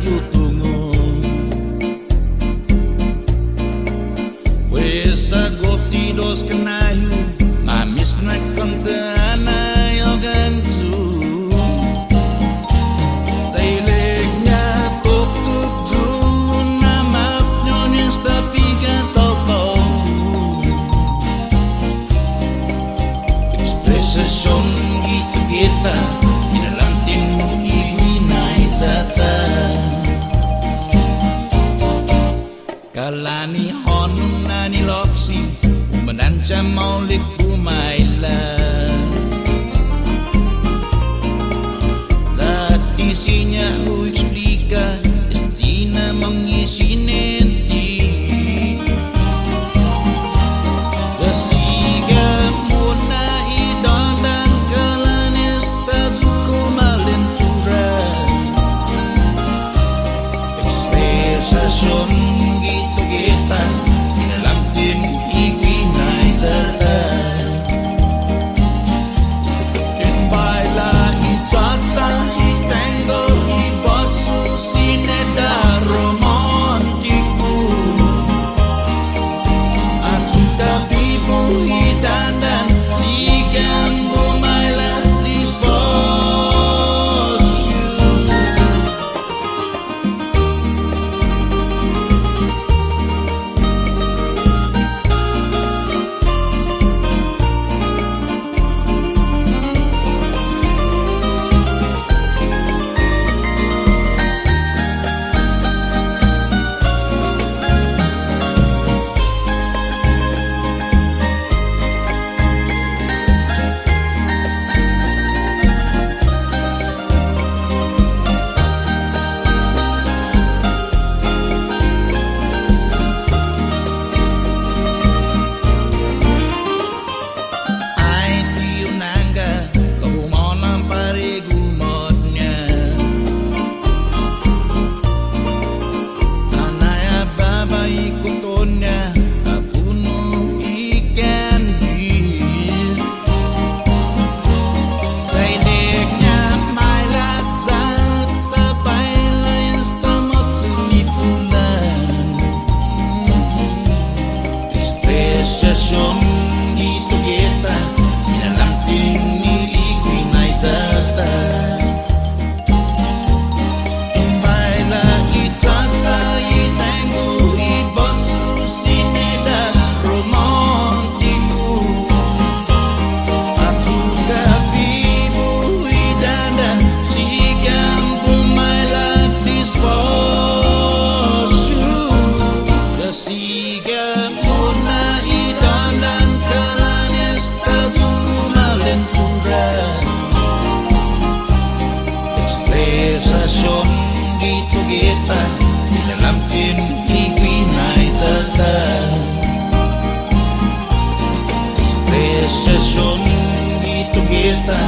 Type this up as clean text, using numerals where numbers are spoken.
tutungo wes agoti dos kenayu mamis na kontana yo gantu tailegnya tutuju nama nyonya stapiga toko expression gitu kita inalantinmu iwinay jata kalani honum nani loksi menancam maulik umaila tadi sinya hu explica destina mengisinenti kesiga muna idon dan kalanis tajuku malentura expression gitu kita inalantin iwinay jata in baila itata itengo ibosu sineda romantiku ajuta bibu hidandan sigambo my life this was you. Session itu kita inalantin ni ikwinay jata baila itata itengo ibosu sineda romantiku atuga bibu idandan sigambu my life this was you kesiga muna dan kalanis tajuku malentura expression gitu kita inalantin ikwinay jata expression gitu kita